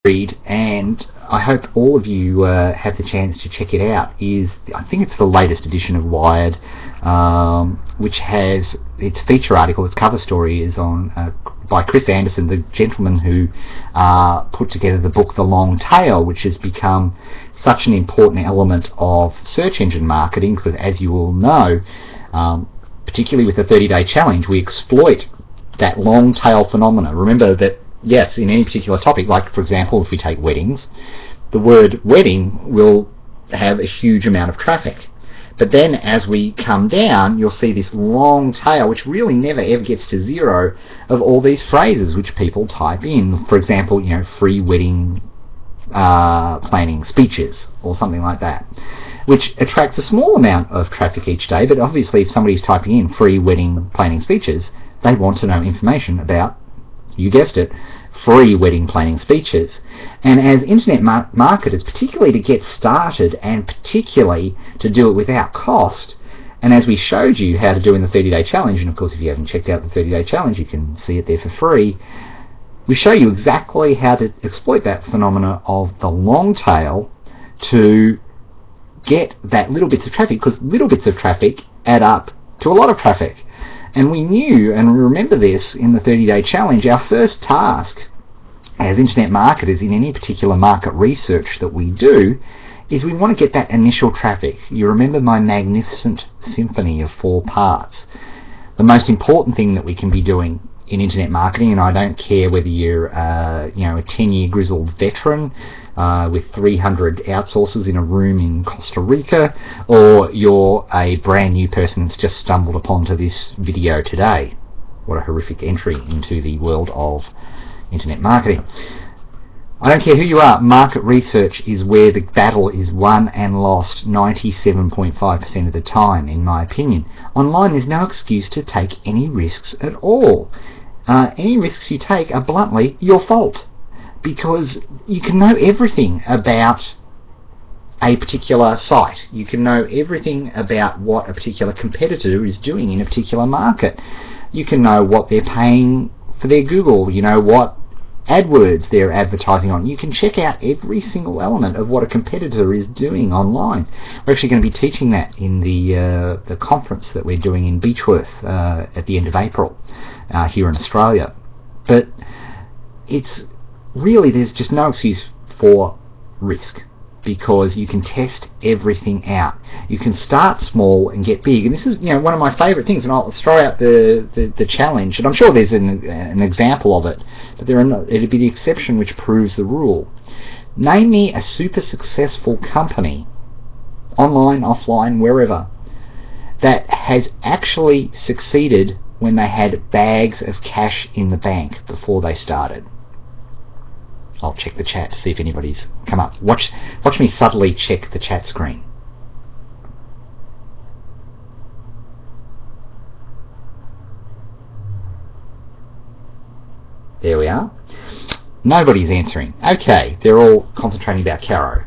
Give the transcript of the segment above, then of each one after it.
read, and I hope all of you have the chance to check it out, is I think it's the latest edition of Wired, which has its feature article, its cover story is on by Chris Anderson, the gentleman who put together the book The Long Tail, which has become such an important element of search engine marketing, because as you all know, particularly with the 30-day challenge, we exploit that long tail phenomena. Remember that, yes, in any particular topic, like for example if we take weddings, the word wedding will have a huge amount of traffic. But then as we come down, you'll see this long tail, which really never ever gets to zero, of all these phrases which people type in. For example, you know, free wedding planning speeches or something like that, which attracts a small amount of traffic each day. But obviously if somebody's typing in free wedding planning speeches, they want to know information about, you guessed it, free wedding planning speeches. And as internet marketers, particularly to get started and particularly to do it without cost, and as we showed you how to do in the 30-day challenge, and of course if you haven't checked out the 30-day challenge you can see it there for free, we show you exactly how to exploit that phenomena of the long tail to get that little bits of traffic, because little bits of traffic add up to a lot of traffic. And we knew, and remember this in the 30-day challenge, our first task as internet marketers in any particular market research that we do is we want to get that initial traffic. You remember my magnificent symphony of 4 parts. The most important thing that we can be doing in internet marketing, and I don't care whether you're you know, a 10-year grizzled veteran with 300 outsourcers in a room in Costa Rica, or you're a brand new person that's just stumbled upon to this video today. What a horrific entry into the world of internet marketing. I don't care who you are, market research is where the battle is won and lost 97.5% of the time, in my opinion. Online there's no excuse to take any risks at all. Any risks you take are bluntly your fault, because you can know everything about a particular site. You can know everything about what a particular competitor is doing in a particular market. You can know what they're paying for their Google, you know what AdWords they're advertising on. You can check out every single element of what a competitor is doing online. We're actually going to be teaching that in the conference that we're doing in Beechworth at the end of April here in Australia. But it's really, there's just no excuse for risk, because you can test everything out. You can start small and get big, and this is, you know, one of my favourite things. And I'll throw out the challenge, and I'm sure there's an example of it, but it'd be the exception which proves the rule. Name me a super successful company, online, offline, wherever, that has actually succeeded when they had bags of cash in the bank before they started. I'll check the chat to see if anybody's come up. Watch me subtly check the chat screen. There we are. Nobody's answering. Okay, they're all concentrating about Caro.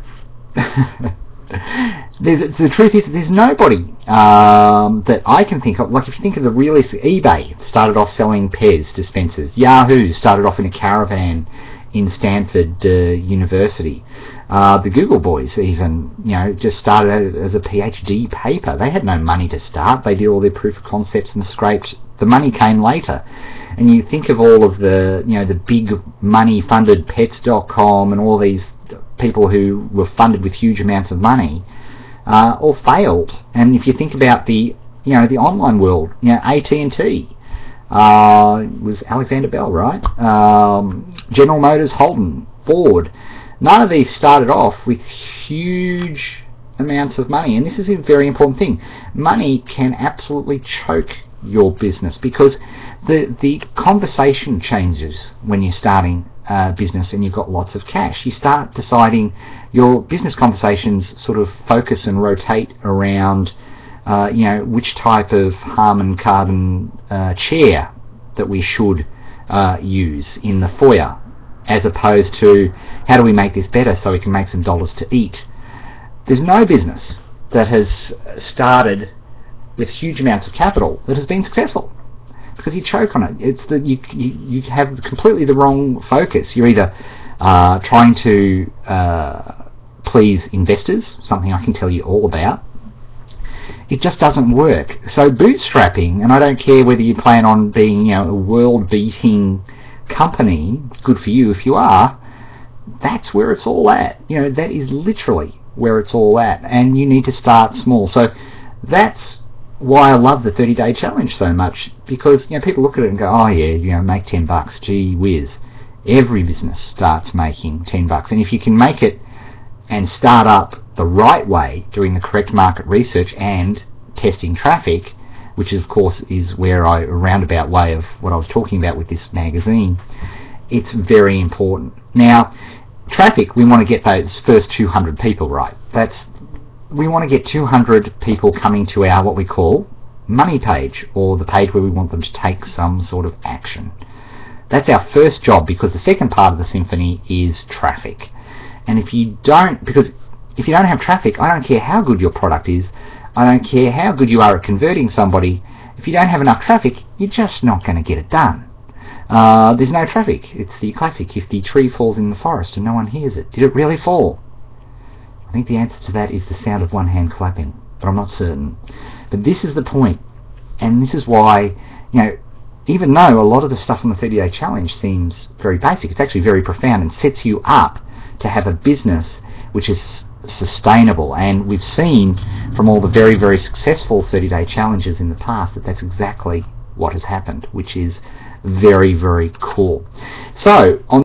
The truth is, there's nobody that I can think of. Like if you think of the realist, eBay started off selling Pez dispensers. Yahoo started off in a caravan in Stanford University. The Google boys even, you know, just started out as a PhD paper. They had no money to start. They did all their proof of concepts and scraped. The money came later. And you think of all of the, you know, the big money funded Pets.com and all these people who were funded with huge amounts of money, all failed. And if you think about the, you know, the online world, you know, AT&T, was Alexander Bell, right? General Motors, Holden, Ford. None of these started off with huge amounts of money, and this is a very important thing. Money can absolutely choke your business, because the conversation changes when you're starting a business and you've got lots of cash. You start deciding, your business conversations sort of focus and rotate around you know, which type of Harman Kardon chair that we should use in the foyer, as opposed to how do we make this better so we can make some dollars to eat. There's no business that has started with huge amounts of capital that has been successful, because you choke on it. It's that you have completely the wrong focus. You're either trying to please investors, something I can tell you all about. It just doesn't work. So bootstrapping, and I don't care whether you plan on being, a world-beating company, good for you if you are, that's where it's all at. That is literally where it's all at, and you need to start small. So that's why I love the 30-day challenge so much, because people look at it and go, oh yeah, make $10, gee whiz. Every business starts making $10, and if you can make it and start up the right way, doing the correct market research and testing traffic, which of course is where a roundabout way of what I was talking about with this magazine, it's very important. Now, traffic, we want to get those first 200 people right. We want to get 200 people coming to our, what we call, money page, or the page where we want them to take some sort of action. That's our first job, because the second part of the symphony is traffic. And if you don't have traffic, I don't care how good your product is, I don't care how good you are at converting somebody, if you don't have enough traffic, you're just not going to get it done. There's no traffic. It's the classic, if the tree falls in the forest and no one hears it, did it really fall? I think the answer to that is the sound of one hand clapping, but I'm not certain. But this is the point, and this is why, even though a lot of the stuff on the 30-day challenge seems very basic, it's actually very profound and sets you up to have a business which is sustainable. And we've seen from all the very, very successful 30-day challenges in the past that that's exactly what has happened, which is very, very cool. So, on